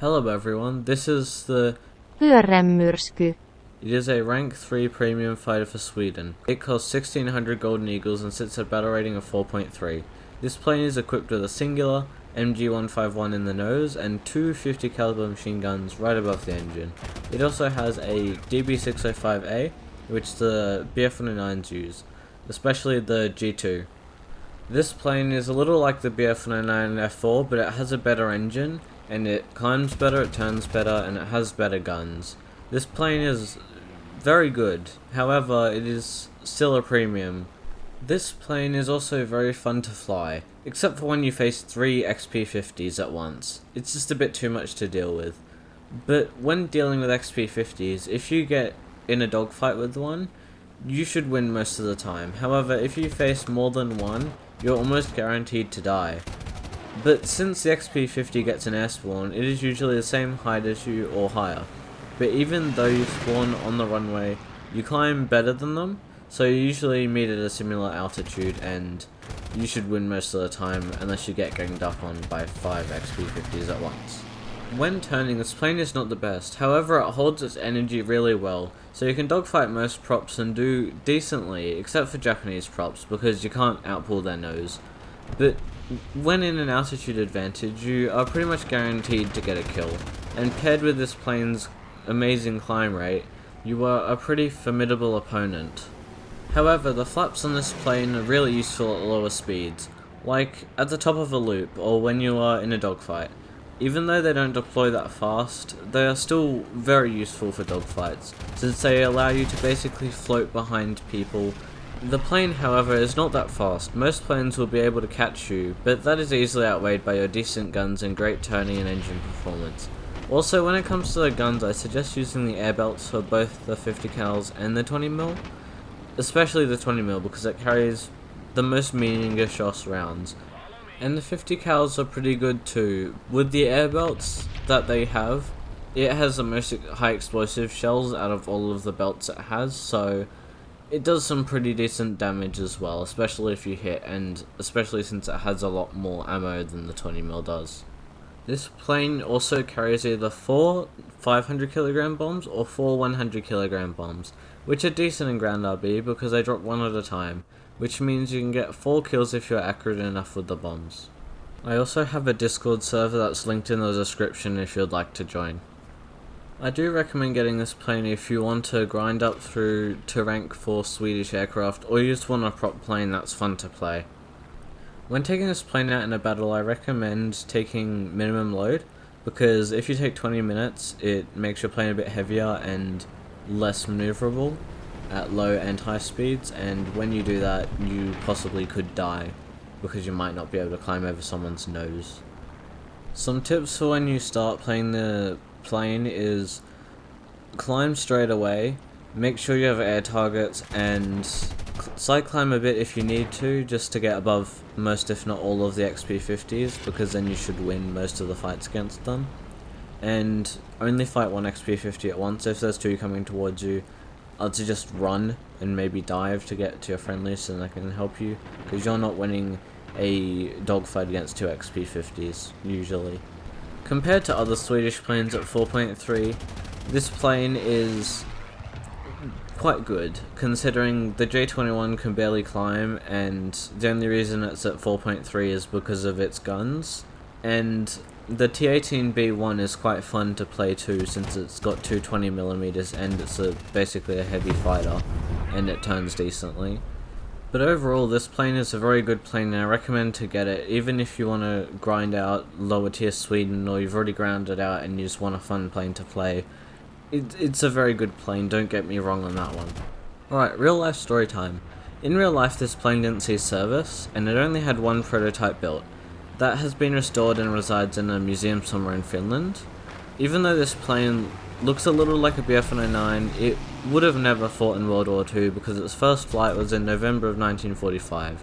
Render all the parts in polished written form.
Hello everyone, this is the Pyörremyrsky. It is a rank 3 premium fighter for Sweden. It costs 1600 golden eagles and sits at battle rating of 4.3. This plane is equipped with a singular MG151 in the nose and two 50 caliber machine guns right above the engine. It also has a DB605A, which the BF-109s use, especially the G2. This plane is a little like the BF-109 F4, but it has a better engine, and it climbs better, it turns better, and it has better guns. This plane is very good, however, it is still a premium. This plane is also very fun to fly, except for when you face 3 XP50s at once. It's just a bit too much to deal with. But when dealing with XP50s, if you get in a dogfight with one, you should win most of the time. However, if you face more than one, you're almost guaranteed to die. But since the XP50 gets an air spawn, it is usually the same height as you or higher. But even though you spawn on the runway, you climb better than them, so you usually meet at a similar altitude and you should win most of the time unless you get ganged up on by 5 XP50s at once. When turning, this plane is not the best, however it holds its energy really well, so you can dogfight most props and do decently, except for Japanese props because you can't outpull their nose. But when in an altitude advantage, you are pretty much guaranteed to get a kill, and paired with this plane's amazing climb rate, you are a pretty formidable opponent. However, the flaps on this plane are really useful at lower speeds, like at the top of a loop or when you are in a dogfight. Even though they don't deploy that fast, they are still very useful for dogfights, since they allow you to basically float behind people. The plane, however, is not that fast. Most planes will be able to catch you, but that is easily outweighed by your decent guns and great turning and engine performance. Also, when it comes to the guns, I suggest using the air belts for both the 50 cals and the 20mm, especially the 20mm because it carries the most meaningless rounds. And the 50 cals are pretty good too. With the air belts that they have, it has the most high explosive shells out of all of the belts it has, so it does some pretty decent damage as well, especially if you hit, and especially since it has a lot more ammo than the 20mm does. This plane also carries either 4 500kg bombs or 4 100kg bombs, which are decent in ground RB because they drop one at a time, which means you can get 4 kills if you're accurate enough with the bombs. I also have a Discord server that's linked in the description if you'd like to join. I do recommend getting this plane if you want to grind up through to rank 4 Swedish aircraft, or you just want a prop plane that's fun to play. When taking this plane out in a battle, I recommend taking minimum load, because if you take 20 minutes, it makes your plane a bit heavier and less maneuverable at low and high speeds, and when you do that, you possibly could die, because you might not be able to climb over someone's nose. Some tips for when you start playing the plane is climb straight away, make sure you have air targets, and side climb a bit if you need to, just to get above most if not all of the XP50s, because then you should win most of the fights against them. And only fight one XP50 at once. If there's 2 coming towards you, I'd suggest run and maybe dive to get to your friendly so they can help you, because you're not winning a dogfight against 2 XP50s usually. Compared to other Swedish planes at 4.3, this plane is quite good, considering the J21 can barely climb, and the only reason it's at 4.3 is because of its guns, and the T-18B1 is quite fun to play too, since it's got 220mm and it's basically a heavy fighter, and it turns decently. But overall, this plane is a very good plane, and I recommend to get it, even if you want to grind out lower tier Sweden, or you've already grounded out and you just want a fun plane to play. It's a very good plane, don't get me wrong on that one. Alright, real life story time. In real life, this plane didn't see service, and it only had one prototype built. That has been restored and resides in a museum somewhere in Finland. Even though this plane looks a little like a BF-109, it would have never fought in World War II because its first flight was in November of 1945,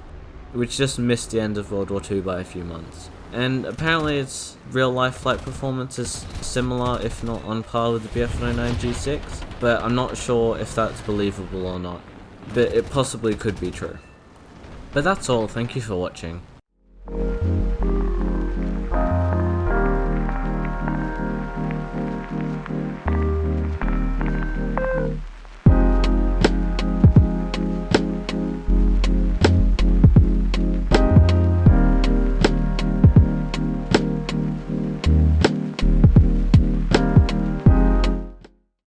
which just missed the end of World War II by a few months. And apparently its real life flight performance is similar, if not on par with the BF-109 G6, but I'm not sure if that's believable or not, but it possibly could be true. But that's all, thank you for watching.